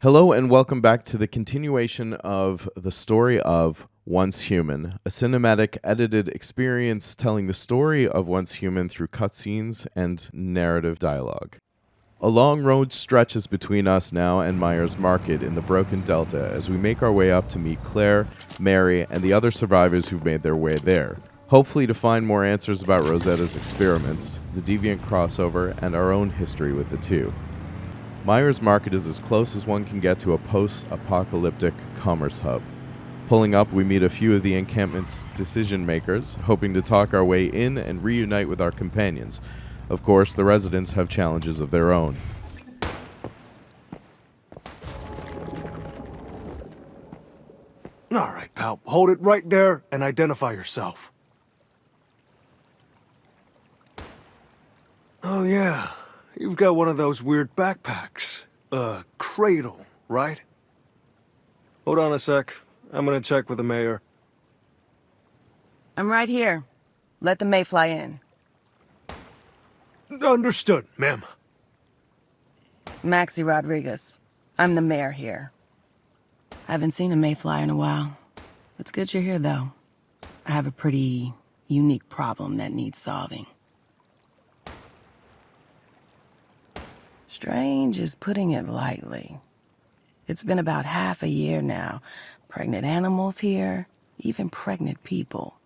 Hello and welcome back to the continuation of the story of Once Human, a cinematic edited experience telling the story of Once Human through cutscenes and narrative dialogue. A long road stretches between us now and Meyer's Market in the Broken Delta as we make our way up to meet Claire, Mary, and the other survivors who've made their way there, hopefully to find more answers about Rosetta's experiments, the deviant crossover, and our own history with the two. Meyer's Market is as close as one can get to a post-apocalyptic commerce hub. Pulling up, we meet a few of the encampment's decision-makers, hoping to talk our way in and reunite with our companions. Of course, the residents have challenges of their own. All right, pal. Hold it right there and identify yourself. Oh, yeah. You've got one of those weird backpacks. Cradle, right? Hold on a sec. I'm gonna check with the mayor. I'm right here. Let the Mayfly in. Understood, ma'am. Maxie Rodriguez. I'm the mayor here. I haven't seen a Mayfly in a while. It's good you're here, though. I have a pretty unique problem that needs solving. Strange is putting it lightly. It's been about half a year now. Pregnant animals here, even pregnant people,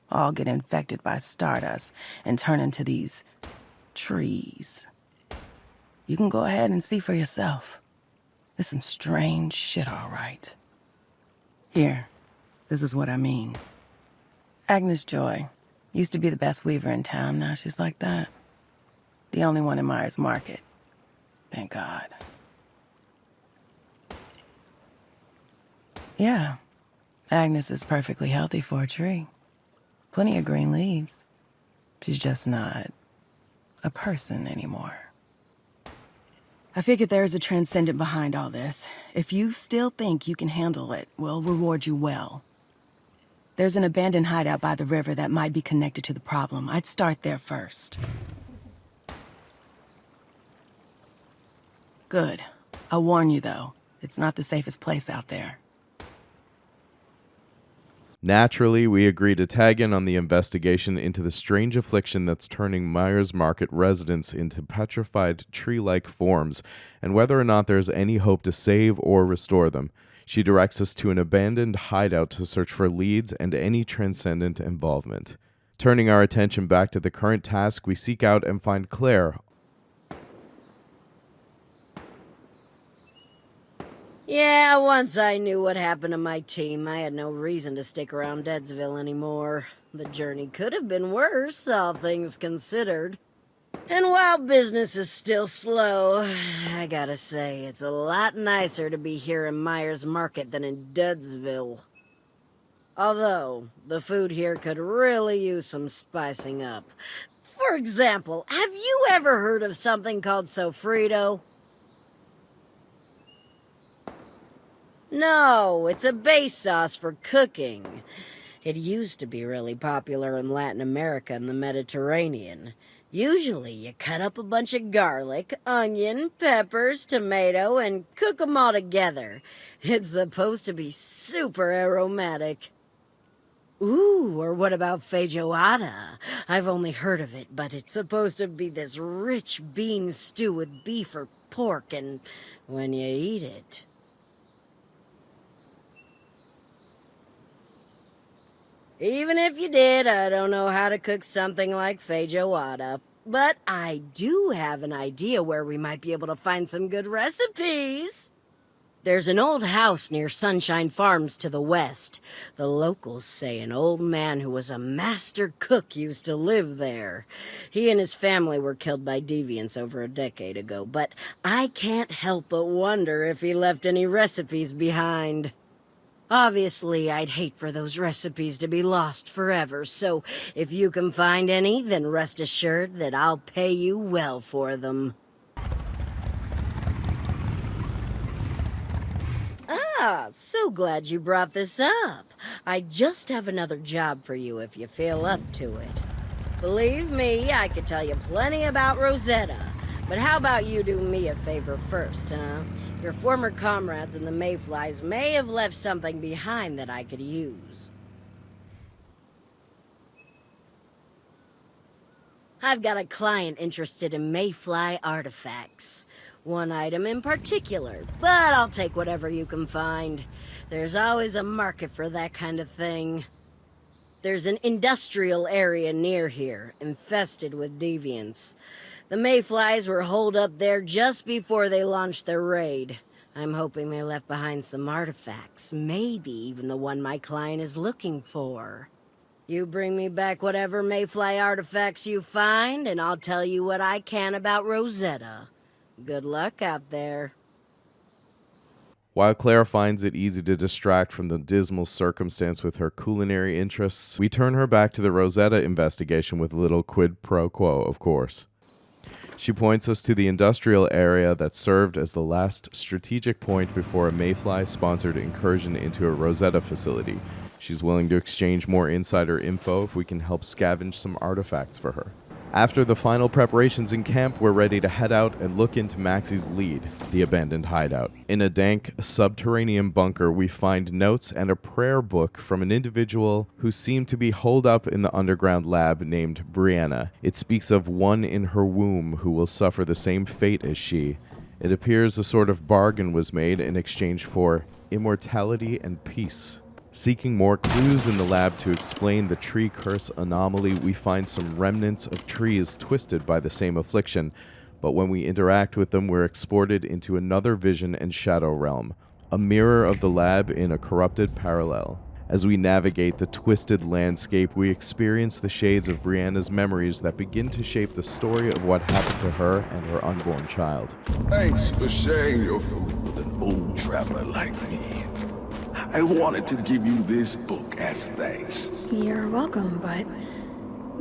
all get infected by stardust and turn into these trees. You can go ahead and see for yourself. There's some strange shit, all right. Here, this is what I mean. Agnes Joy used to be the best weaver in town. Now she's like that. The only one in Meyer's Market. Thank God. Yeah, Agnes is perfectly healthy for a tree. Plenty of green leaves. She's just not a person anymore. I figured there is a transcendent behind all this. If you still think you can handle it, we'll reward you well. There's an abandoned hideout by the river that might be connected to the problem. I'd start there first. Good. I'll warn you, though. It's not the safest place out there. Naturally, we agree to tag in on the investigation into the strange affliction that's turning Meyer's Market residents into petrified tree-like forms, and whether or not there's any hope to save or restore them. She directs us to an abandoned hideout to search for leads and any transcendent involvement. Turning our attention back to the current task, we seek out and find Claire. Yeah, once I knew what happened to my team, I had no reason to stick around Deadsville anymore. The journey could have been worse, all things considered. And while business is still slow, I gotta say, it's a lot nicer to be here in Meyer's Market than in Deadsville. Although, the food here could really use some spicing up. For example, have you ever heard of something called sofrito? No, it's a base sauce for cooking. It used to be really popular in Latin America and the Mediterranean. Usually you cut up a bunch of garlic, onion, peppers, tomato, and cook them all together. It's supposed to be super aromatic. Ooh, or what about feijoada? I've only heard of it, but it's supposed to be this rich bean stew with beef or pork, and when you eat it... Even if you did, I don't know how to cook something like feijoada. But I do have an idea where we might be able to find some good recipes. There's an old house near Sunshine Farms to the west. The locals say an old man who was a master cook used to live there. He and his family were killed by deviants over a decade ago, but I can't help but wonder if he left any recipes behind. Obviously, I'd hate for those recipes to be lost forever, so if you can find any, then rest assured that I'll pay you well for them. Ah, so glad you brought this up. I just have another job for you if you feel up to it. Believe me, I could tell you plenty about Rosetta, but how about you do me a favor first, huh? Your former comrades in the Mayflies may have left something behind that I could use. I've got a client interested in Mayfly artifacts. One item in particular, but I'll take whatever you can find. There's always a market for that kind of thing. There's an industrial area near here, infested with deviants. The Mayflies were holed up there just before they launched their raid. I'm hoping they left behind some artifacts, maybe even the one my client is looking for. You bring me back whatever Mayfly artifacts you find, and I'll tell you what I can about Rosetta. Good luck out there. While Claire finds it easy to distract from the dismal circumstance with her culinary interests, we turn her back to the Rosetta investigation with a little quid pro quo, of course. She points us to the industrial area that served as the last strategic point before a Mayfly-sponsored incursion into a Rosetta facility. She's willing to exchange more insider info if we can help scavenge some artifacts for her. After the final preparations in camp, we're ready to head out and look into Maxie's lead, the abandoned hideout. In a dank, subterranean bunker, we find notes and a prayer book from an individual who seemed to be holed up in the underground lab named Brianna. It speaks of one in her womb who will suffer the same fate as she. It appears a sort of bargain was made in exchange for immortality and peace. Seeking more clues in the lab to explain the tree curse anomaly, we find some remnants of trees twisted by the same affliction, but when we interact with them, we're exported into another vision and shadow realm, a mirror of the lab in a corrupted parallel. As we navigate the twisted landscape, we experience the shades of Brianna's memories that begin to shape the story of what happened to her and her unborn child. Thanks for sharing your food with an old traveler like me. I wanted to give you this book as thanks. You're welcome, but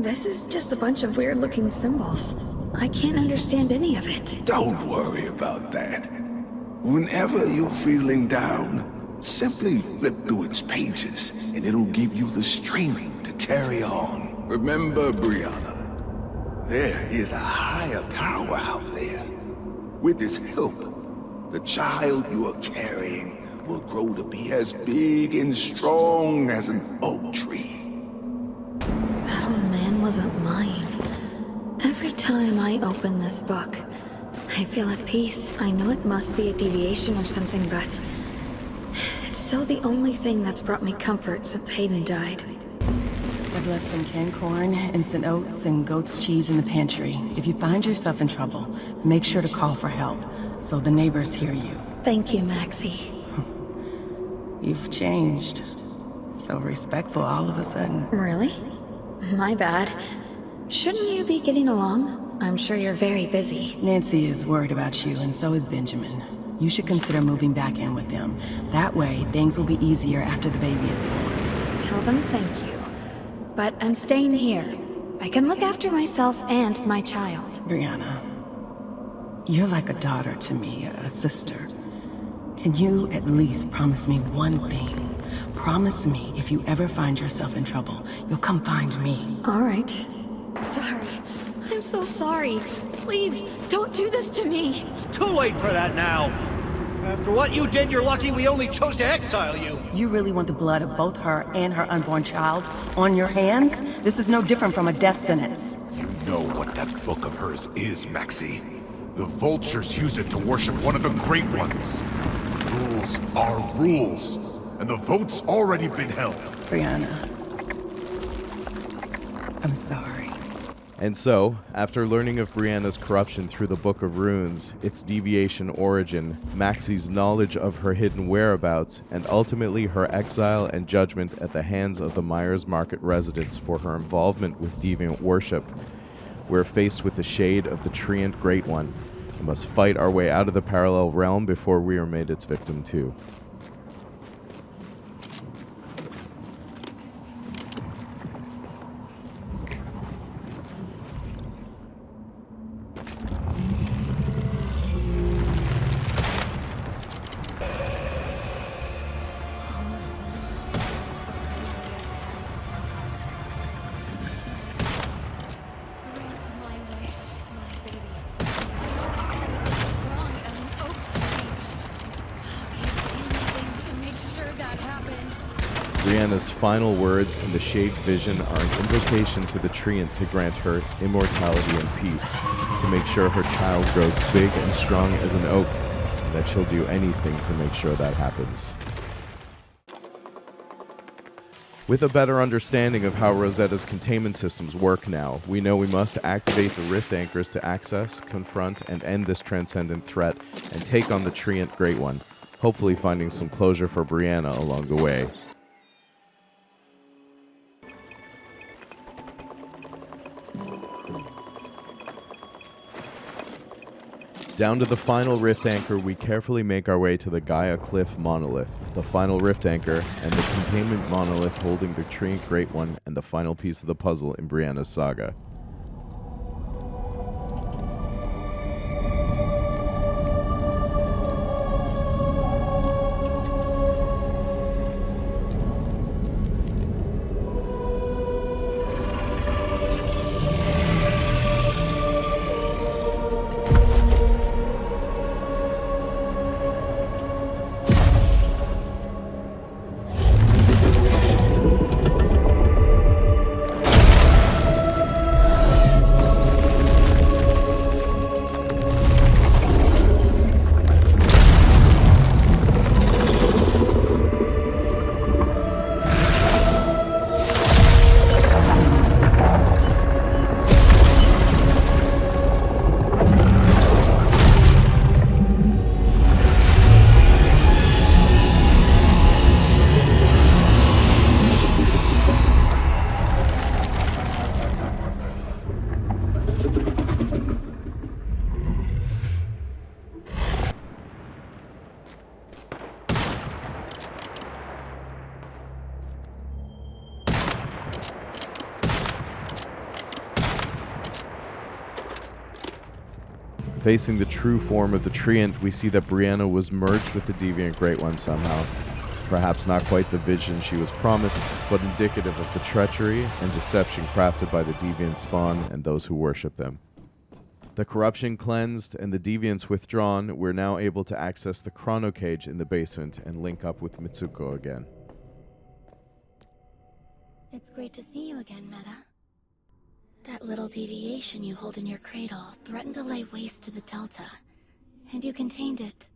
this is just a bunch of weird-looking symbols. I can't understand any of it. Don't worry about that. Whenever you're feeling down, simply flip through its pages, and it'll give you the strength to carry on. Remember, Brianna, there is a higher power out there. With its help, the child you are carrying will grow to be as big and strong as an oak tree. That old man wasn't lying. Every time I open this book, I feel at peace. I know it must be a deviation or something, but it's still the only thing that's brought me comfort since Hayden died. I've left some canned corn, instant oats, and goat's cheese in the pantry. If you find yourself in trouble, make sure to call for help, so the neighbors hear you. Thank you, Maxie. You've changed. So respectful all of a sudden. Really? My bad. Shouldn't you be getting along? I'm sure you're very busy. Nancy is worried about you, and so is Benjamin. You should consider moving back in with them. That way, things will be easier after the baby is born. Tell them thank you. But I'm staying here. I can look after myself and my child. Brianna, you're like a daughter to me, a sister. Can you at least promise me one thing? Promise me if you ever find yourself in trouble, you'll come find me. All right. Sorry. I'm so sorry. Please, don't do this to me. It's too late for that now. After what you did, you're lucky we only chose to exile you. You really want the blood of both her and her unborn child on your hands? This is no different from a death sentence. You know what that book of hers is, Maxie. The vultures use it to worship one of the great ones. Rules are rules, and the vote's already been held. Brianna, I'm sorry. And so, after learning of Brianna's corruption through the Book of Runes, its deviation origin, Maxie's knowledge of her hidden whereabouts, and ultimately her exile and judgment at the hands of the Myers Market residents for her involvement with deviant worship, we're faced with the shade of the Treant Great One, and must fight our way out of the parallel realm before we are made its victim too. Grant my wish, my baby. Strong as an oak tree. Brianna's final words in the Shade's vision are an invocation to the Treant to grant her immortality and peace, to make sure her child grows big and strong as an oak, and that she'll do anything to make sure that happens. With a better understanding of how Rosetta's containment systems work now, we know we must activate the rift anchors to access, confront, and end this transcendent threat, and take on the Treant Great One, hopefully finding some closure for Brianna along the way. Down to the final rift anchor, we carefully make our way to the Gaia Cliff monolith, the final rift anchor, and the containment monolith holding the Treant Great One and the final piece of the puzzle in Brianna's saga. Facing the true form of the Treant, we see that Brianna was merged with the Deviant Great One somehow. Perhaps not quite the vision she was promised, but indicative of the treachery and deception crafted by the Deviant spawn and those who worship them. The corruption cleansed and the Deviants withdrawn, we're now able to access the Chrono Cage in the basement and link up with Mitsuko again. It's great to see you again, Meta. That little deviation you hold in your cradle threatened to lay waste to the Delta, and you contained it.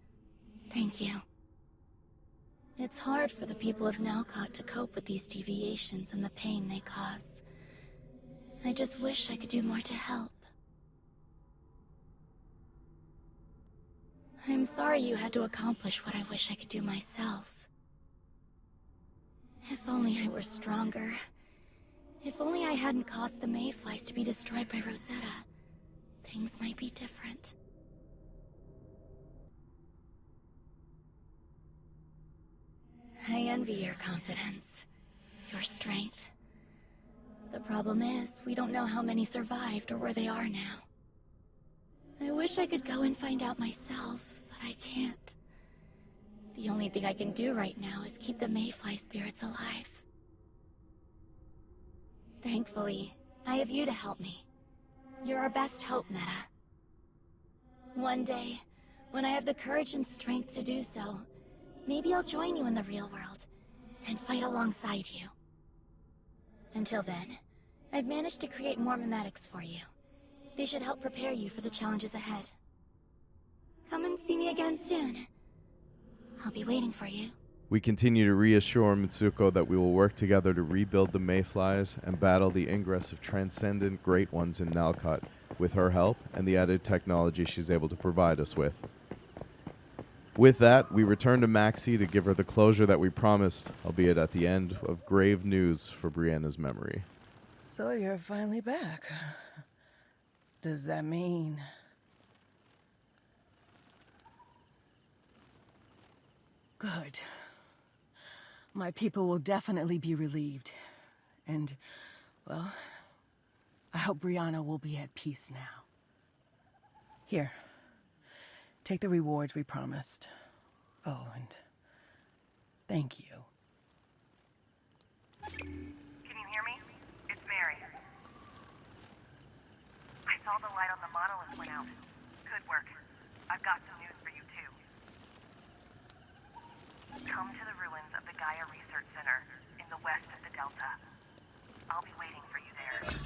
Thank you. It's hard for the people of Nalcott to cope with these deviations and the pain they cause. I just wish I could do more to help. I'm sorry you had to accomplish what I wish I could do myself. If only I were stronger. If only I hadn't caused the mayflies to be destroyed by Rosetta, things might be different. I envy your confidence, your strength. The problem is, we don't know how many survived or where they are now. I wish I could go and find out myself, but I can't. The only thing I can do right now is keep the mayfly spirits alive. Thankfully, I have you to help me. You're our best hope, Meta. One day, when I have the courage and strength to do so, maybe I'll join you in the real world, and fight alongside you. Until then, I've managed to create more memetics for you. They should help prepare you for the challenges ahead. Come and see me again soon. I'll be waiting for you. We continue to reassure Mitsuko that we will work together to rebuild the Mayflies and battle the ingress of transcendent Great Ones in Nalcott, with her help and the added technology she's able to provide us with. With that, we return to Maxie to give her the closure that we promised, albeit at the end of grave news for Brianna's memory. So you're finally back. Does that mean... Good. My people will definitely be relieved. And, well, I hope Brianna will be at peace now. Here. Take the rewards we promised. Oh, and thank you. Can you hear me? It's Mary. I saw the light on the monolith went out. Good work. I've got some news for you, too. Come to the ruins of the Gaia Research Center in the west of the Delta. I'll be waiting for you there.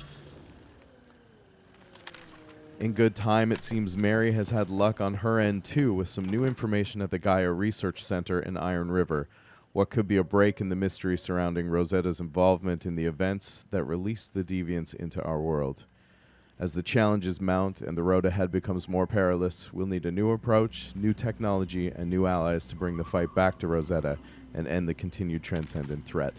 In good time, it seems Mary has had luck on her end too, with some new information at the Gaia Research Center in Iron River. What could be a break in the mystery surrounding Rosetta's involvement in the events that released the deviants into our world. As the challenges mount and the road ahead becomes more perilous, we'll need a new approach, new technology, and new allies to bring the fight back to Rosetta and end the continued transcendent threat.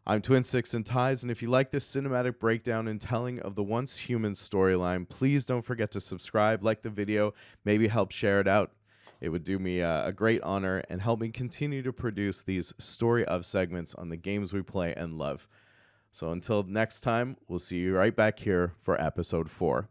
I'm Twin Sticks and Ties, and if you like this cinematic breakdown and telling of the once human storyline, please don't forget to subscribe, like the video, maybe help share it out. It would do me a great honor and help me continue to produce these story of segments on the games we play and love. So until next time, we'll see you right back here for episode 4.